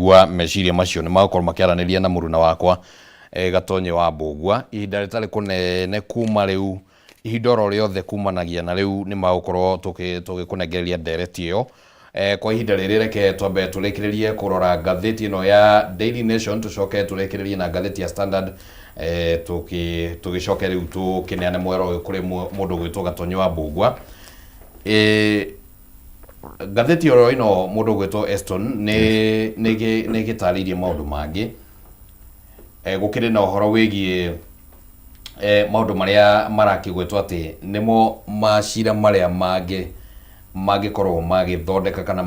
kũigua meciria macio nĩ magũkorwo makĩaranĩria na mũruna wakwa Gatonye wa Mbũgua ihinda rĩtarĩ kũnene kuma rĩu ihinda oro rĩothe kumanagia na rĩu nĩ magũkorwo tũgĩkũnengereria ndereti ĩyo kwa ihinda rĩrĩ reke twambe tũrĩkĩrĩrie kũrora ngathĩti ĩno ya Daily Nation tũcoke tũrĩkĩrĩrie na ngathĩti ya Standard tũgĩcoke rĩu tũkĩneane mwero ũyũ kũrĩ mũndũ gwĩtwo Gatonye wa Mbũgua. Ngathĩti ĩno mũndũ gwĩtwo Eston nĩ gĩtarĩirie maũndũ mangĩ gũkĩrĩ na ũhoro wĩgiĩ maũndũ marĩa marakĩgwetwo atĩ nĩmo macira marĩa mangĩkorwo magĩthondeka kana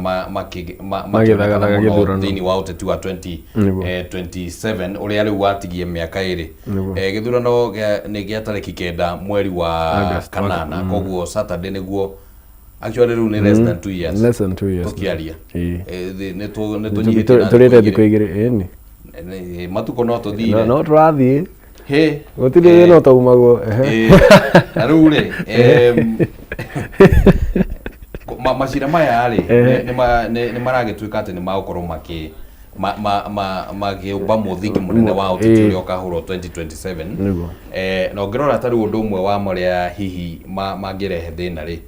magĩthagaga thĩinĩ wa ũteti wa 2027 ũrĩa rĩu watigie mĩaka ĩrĩ. Gĩthurano nĩ gĩa tarĩki 9 mweri wa kanana, koguo Saturday nĩguo actually rĩu nĩ less than 2 years tũkĩaria tũrĩte thikũ igĩrĩ ĩni matuko no tũthire no tũrathiĩ gũtirĩ no taumagwo na rĩu rĩ macira maya rĩ nĩ maragĩtuĩka atĩ nĩ magũkorwo magĩũmba mũthingi mũnene wa ũteti ũrĩa ũkahũrwo 2027 na ũngĩrora ta rĩu ũndũ ũmwe wa marĩa hihi mangĩrehe thĩna rĩ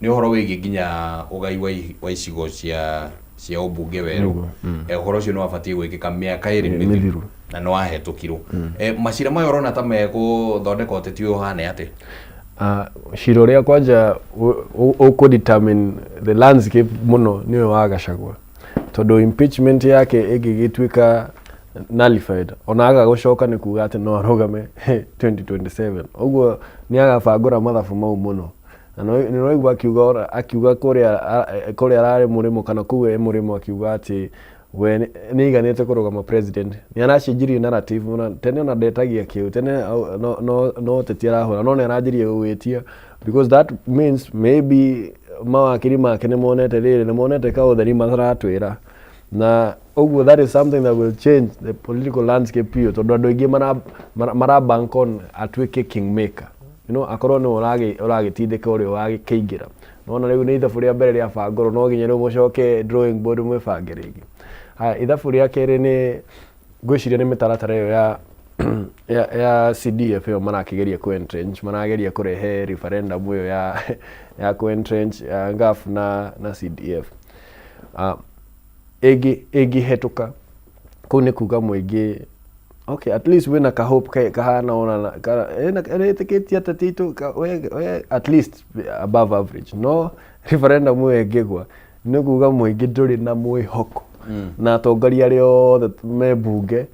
nĩ ũhoro wĩgiĩ nginya ũgai wa icigo cia ũmbunge werũ. Ũhoro ũcio nĩ wabatiĩ gwĩkĩka mĩaka ĩrĩ mĩthiru na nĩ wahetũkirwo. Macira maya ũrona ta megũthondeka ũteti ũyũ ũhane atĩ? Cira ũrĩa kwanja ũkũ-determine the landscape mũno nĩwe wa Gachagua, tondũ impeachment yake ĩngĩgĩtuĩka nullified ona aga gũcoka nĩ kuga atĩ no arũgame 2027, ũguo nĩ agabangũra mathabu mau mũno. Na nĩ raigua akiuga kũrĩa ararĩ mũrĩmo kana kuwe mũrĩmo akiuga atĩ we nĩ iganĩte kũrũgama president. Nĩ aracenjirie narrative mũno, tene ona ndetagia kĩu, tene no ũteti arahũra no nĩ aranjirie gũgĩtia, because that means maybe mawakiri make nĩ monete rĩrĩ nĩ monete kaũtheri mataratwĩra, na ũguo that is something that will change the political landscape piũ, tondũ andũ aingĩ marabank on atuĩke kingmaker, you know, akorwo nĩ ũragĩtindĩka ũrĩa wagĩkĩingĩra. Nona rĩu nĩ ithabu rĩa mbere rĩa bangũrwo, no nginya rĩu mũcoke drawing board mwĩbange rĩngĩ. Ithabu rĩa kerĩ nĩ ngwĩciria nĩ mĩtaratara ĩyo ya CDF ĩyo marakĩgeria ku-entrench, marageria kũrehe referendum ĩyo ya ku-entrench GAF na CDF. Ĩngĩhetũka kũu nĩ kuga mũingĩ okay, at least wina ka hope kahana ona ĩtĩkĩtie ateti aitũ at least above average. No referendum ĩyo ĩngĩgwa nĩ kuga mũingĩ ndũrĩ na mwĩhoko na atongoria arĩa othe me mbunge,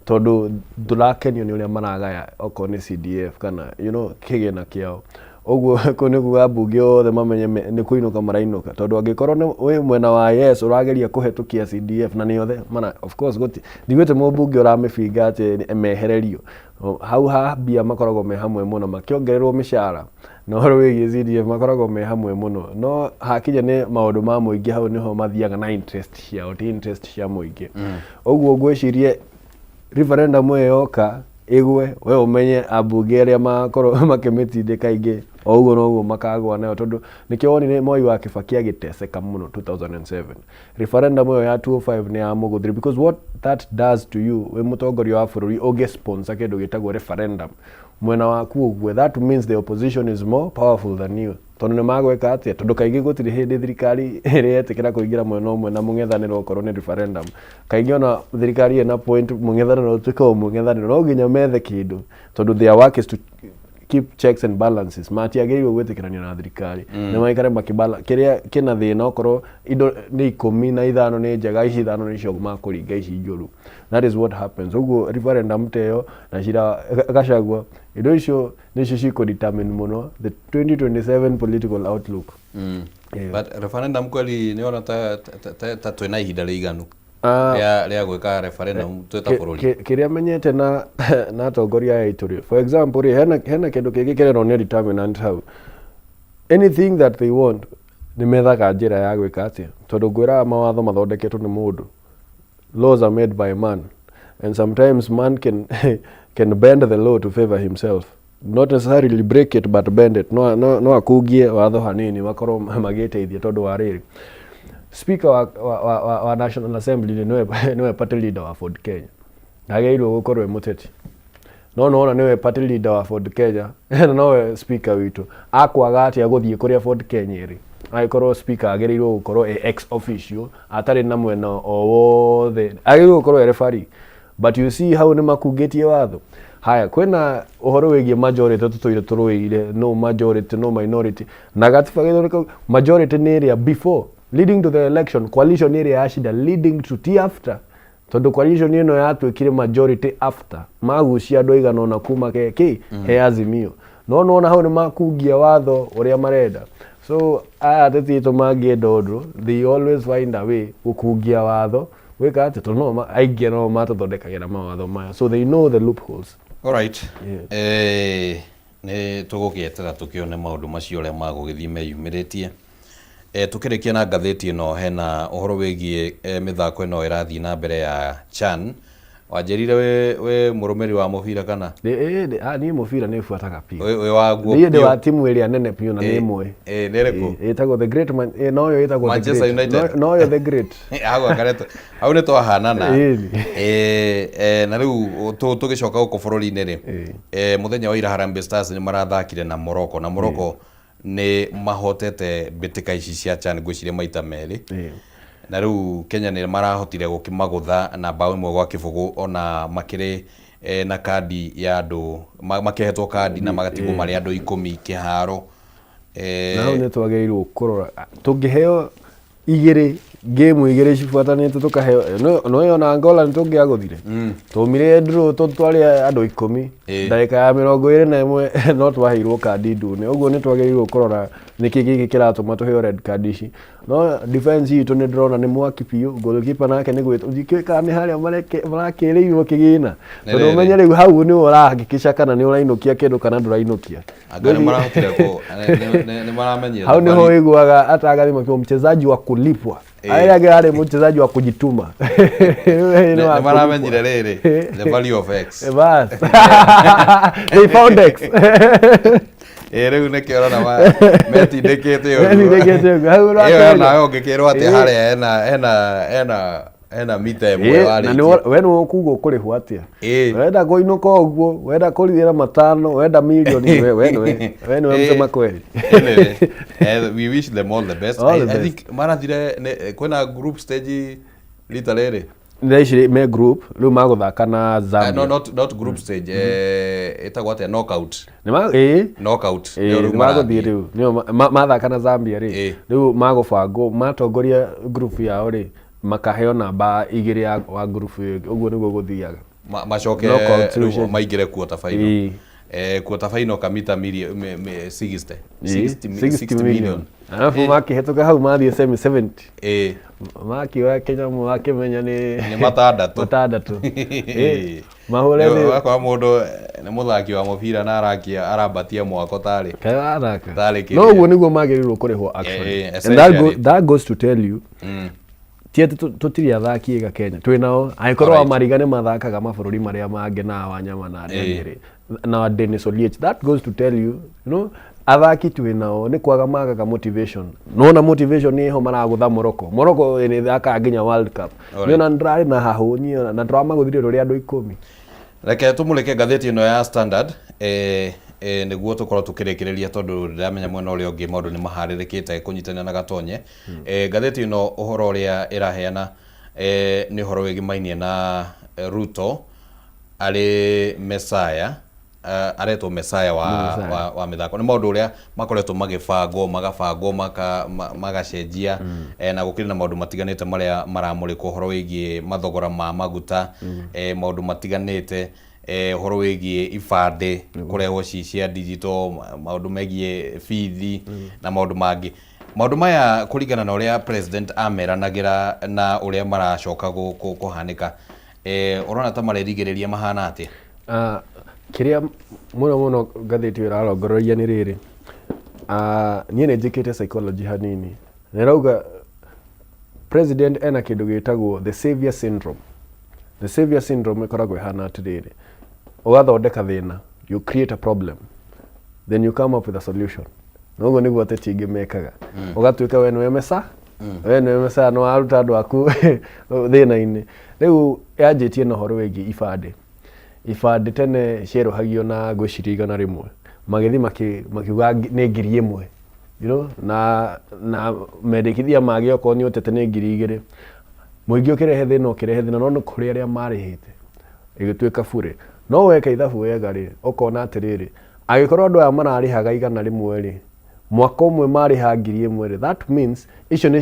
tondũ ndũrakenio nĩ ũrĩa maragaya okorwo nĩ CDF kana you know kĩgĩna kĩao. Ũguo kũu nĩ kuga mbunge othe mamenye nĩ kũinũka marainũka, tondũ angĩkorwo wĩ mwena wa yes ũrageria kũhetũkia CDF na nĩ othe of course ndigwĩte mũmbunge ũramĩbinga atĩ mehererio hau mbia makoragwo me hamwe mũno makĩongererwo mĩcara, na ũhoro wĩgiĩ CDF makoragwo me hamwe mũno, no hakinya nĩ maũndũ ma mũingĩ hau nĩho mathiaga na interest ciao ti interest cia mũingĩ. Ũguo ngwĩcirie referendum ĩyo yoka ĩgwe we ũmenye ambunge arĩa makorwo makĩmĩtindĩka aingĩ o ũguo noguo makagwa nayo, tondũ nĩkĩo wonire Moi wa Kibaki agĩteseka mũno 2007. Referendum ĩyo ya 205 nĩ ya mũgũthiri, because what that does to you wĩ mũtongoria wa bũrũri ũgĩ-sponsor kĩndũ gĩtagwo referendum mwena waku ũguo, that means the opposition is more powerful than you. Tondũ nĩ magwĩka atĩa, tondũ kaingĩ gũtirĩ hĩndĩ thirikari ĩrĩa yetĩkĩra kũingĩra mwena ũmwe na mũng'ethanĩro okorwo nĩ referendum. Kaingĩ ona thirikari ĩna point mũng'ethanĩro ũtuĩke o mũng'ethanĩro no nginya methe kĩndũ, tondũ their work is to keep checks and balances. Matiagĩrĩirwo gwĩtĩkĩranio na thirikari, nĩ maikare makĩbala kĩrĩa kĩna thĩna okorwo indo nĩ 15 nĩ njega, ici 5 nĩcio makũringa ici njũru. That is what happens. Ũguo referendum teyo na cira Gachagua indo icio nĩcio cikũ-determine mũno the 2027 political outlook. But referendum kweli nĩona ta twĩna ihinda rĩiganu rĩa gwĩka referendum twĩta bũrũri. Kĩrĩa menyete na atongoria aitũ rĩ, for example rĩ, hena kĩndũ kĩngĩ kĩrerwo nĩ determinant hau, anything that they want nĩ methaga njĩra ya gwĩka atĩa, tondũ ngwĩra mawatho mathondeketwo nĩ mũndũ. Laws are made by man, and sometimes man can bend the law to favor himself, not necessarily break it but bend it. No akungie watho hanini makorwo magĩteithia, tondũ wa rĩrĩ speaker wa National Assembly niwe party leader wa Ford Kenya ndagĩrĩirwo gũkorwo e mũteti no niwe party leader wa Ford Kenya na nowe speaker witũ akwaga atĩa gũthiĩ kũrĩa Ford Kenya ĩrĩ agĩkorwo speaker agĩrĩirwo gũkorwo ex officio atarĩ na mwena o wothe agĩrĩirwo gũkorwo e referee but you see how nĩ makungĩtie watho haya kwena ũhoro wĩgiĩ majority tũtũire tũrũĩire no majority no minority na gatiba gĩthondeka majority nĩ ĩrĩa before leading to the election coalition ĩrĩa yacida leading to t after tondu coalition ĩno yatuĩkire majority after magucia andũ aigana ũna kuma he Azimio no hau nĩ makungia watho ũrĩa marenda so aya ateti aitũ mangĩenda ũndũ they always find a way gũkungia watho wĩka atĩ tondũ aingĩ no matũthondekagĩra mawatho maya so they know the loopholes. Alright. Nĩ tũgũgĩetera tũkĩone maũndũ macio ũrĩa magũgĩthiĩ meyumĩrĩtie. Tukĩrĩkia na ngathĩti ĩno hena ũhoro wĩgiĩ mĩthako ĩno ĩrathiĩ na mbere ya CHAN. Wanjĩrire we mũrũmĩrĩri wa mũbira kana? Niĩ mũbira nĩ buataga piũ. We waguo. Niĩ ndĩ wa timu ĩrĩa nene piũ na nĩ ĩmwe. Nĩ ĩrĩkũ? Ĩtagwo the great man. No yo ĩtagwo Manchester United. No yo the great. Agwa kareto. Hau nĩ twahanana. Na rĩu tũgĩcoka gũkũ bũrũri-inĩ rĩ. Mũthenya wa ira Harambee Stars nĩ marathakire na Morocco na Morocco nĩ mahotete mbĩtĩka ici cia CHAN gwĩciria maita merĩ. Na rĩu Kenya nĩ marahotire gũkĩmagũtha na bao ĩmwe gwa kĩbũgũ ona makĩrĩ na kandi ya andũ makĩhetwo kandi na magatigwo marĩ andũ 10 kĩharo. Na hau nĩ twagĩrĩirwo kũrora tũngĩheo game igĩrĩ cibuatanĩte tukaheo no yo na Angola nĩ tũngĩagũthire tumire draw twarĩ andũ 10 ndagĩka ya 21 no twaheirwo kandi ndune ũguo nĩ twagĩrĩirwo kũrora nĩkĩ gĩkĩ kĩratũma tuheo red card ici no defense itũ nĩ ndĩrona nĩ mwaki piũ goalkeeper nake nĩ gwĩtwo njikĩka nĩ harĩa marakĩrĩirwo kĩgĩna tondũ ũmenye rĩu hau nĩ ũrahakikisha kana nĩ ũrainũkia kĩndũ kana ndũrainũkia nĩ marahotire nĩ maramenyera hau nĩho wĩiguaga atagathi makĩo mchezaji wa kulipwa ayage ale mchezaji wa kujituma nĩ maramenyire rĩrĩ the value of x bas they found x rĩu nĩ kĩorana metindĩkĩte ũguo ĩyo nayo ngĩkĩrwo atĩ harĩa hena mita ĩmwe warĩtie we nĩ ũkugwo kũrĩhwo atĩa wenda kũinũka ũguo wenda kũrithĩra matano wenda milioni we nĩwe msema kweli. We wish them all the best. I think marathire kwĩna group stage rita rĩrĩ They me group rĩu magũthaka na Zambia. Not group stage etagwo atĩa knockout. Knockout. Magũthiĩ rĩu nĩo mathaka na Zambia rĩu magũbangwo matongoria group yao rĩ makaheo namba 2 wa group ĩyo ũguo nĩguo gũthiaga macoke maingĩre quarter final. Quarter final kamita 60 million. Alafu makĩhetũka hau mathiĩ semi 70 makiwa Kenya makĩmenya nĩ matandatũ mahũre wakwa mũndũ nĩ mũthaki wa mũbira na arambatia mwako tarĩ no ũguo nĩguo magĩrĩirwo kũrĩhwo actually and that goes to tell you tũtirĩ athaki ega Kenya twĩnao angĩkorwo Amariga nĩ mathakaga mabũrũri marĩa mangĩ na Wanyama na Ndengere na Dennis Oliech. That goes to tell you, athaki twĩnao nĩ kwaga magaga motivation na motivation nĩ ho maragũtha Morocco nĩ thaka nginya World Cup nĩona ndrarĩ na hahũnyi na ndramagũthire rũrĩa andũ 10. Reke tumũreke ngathĩti ĩno ya Standard nĩguo tũkorwo tũkĩrĩkĩrĩria tondũ ndĩramenya mwena ũrĩa ũngĩ maũndũ nĩ maharĩrĩkĩte kũnyitana na gatonye. Ngathĩti ĩno ũhoro ũrĩa ĩraheana nĩ ũhoro wĩgĩmainie na Ruto arĩ Messiah aretwo Messiah wa mĩthako nĩ maũndũ ũrĩa makoretwo magabangwo magacenjia na gũkĩrĩ na maũndũ matiganĩte marĩa maramũrĩkwo ũhoro wĩgiĩ mathogora ma maguta maũndũ matiganĩte ũhoro wĩgiĩ ibandĩ kũrehwo cia digital maũndũ megiĩ bithi na maũndũ mangĩ. Maũndũ maya kũringana na ũrĩa president ameranagĩra na ũrĩa maracoka kũhanĩka ũrona ta marerigĩrĩria mahana atĩa? Kĩrĩa mũno ngathĩti ĩrarongororia nĩ rĩrĩ niĩ nĩ njĩkĩte psychology hanini na rauga president ena kĩndũ gĩtagwo the savior syndrome. The savior syndrome ĩkoragwo ĩhana atĩrĩrĩ ũgathondeka thĩna, you create a problem, then you come up with a solution. Noguo nĩguo ateti aingĩ mekaga ũgatuĩka we nĩwe we nĩ mesa no aruta andũ aku thĩna-inĩ rĩu yanjĩtie na ũhoro wĩgiĩ ibandĩ tene cierũhagio na ngwĩciria 100 magĩthiĩ makiuga nĩ 1000 you know na mendekithia magĩ okorwo nĩ ũtete nĩ 2000 mũingĩ ũkĩrehe thĩna no kũrĩ arĩa marĩhĩte ĩgĩtuĩka bure no weka ithabu wega rĩ ũkona atĩrĩrĩ agĩkorwo andũ aya mararĩhaga 100 rĩ mwaka ũmwe marĩha 1000 rĩ that means icio nĩ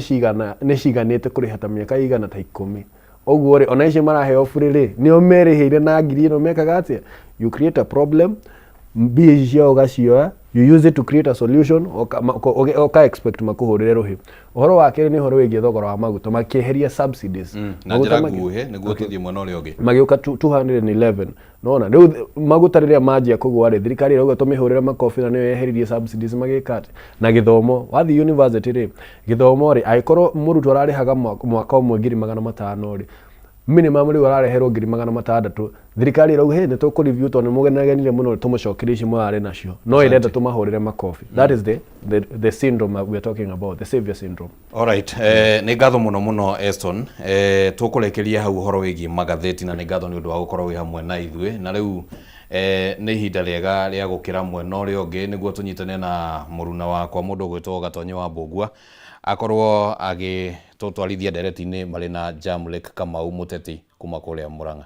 ciganĩte kũrĩha ta mĩaka 10 ũguo rĩ ona icio maraheo bure rĩ nĩo merĩhĩire na 1000 mekaga atĩa you create a problem mbia ciao ũgacioya you use it to create a solution oka expect makũhũrĩre rũhĩ ũhoro wa kerĩ nĩ ũhoro wĩgiĩ thogora wa maguta makĩeheria subsidies na njĩra nguhĩ nĩguo tũthiĩ mwena ũrĩa ũngĩ magĩũka 211 nona rĩu maguta rĩrĩa manjia kũgũa rĩ thirikari ĩrauga tũmĩhũrĩre makobi na nĩyo yeheririe subsidies magĩka atĩ na gĩthomo wathiĩ university rĩ gĩthomo rĩ angĩkorwo mũrutwo ararĩhaga mwaka ũmwe 500 rĩ minimum rĩu arareherwo 600 thirikari ĩrauga nĩ tũkũreview tondũ nĩmũgenagenire mũno tũmũcokerie ici mũrarĩ nacio no ĩrenda tũmahũrĩre makobi that is the syndrome we are talking about, the savior syndrome. Alright, nĩ ngatho mũno Eston, tũkũrekeria hau ũhoro wĩgiĩ magatheti na nĩ ngatho nĩ ũndũ wa gũkorwo wĩ hamwe na ithuĩ na rĩu nĩ ihinda rĩega rĩa gũkĩra mwena ũrĩa ũngĩ nĩguo tũnyitane na mũruna wakwa mũndũ ũgwĩtwo Gatonye wa Mbũgua akorwo agĩtũtwarithia ndereti-inĩ marĩ na Jamlek Kamau mũteti kuma kũrĩa Murang'a.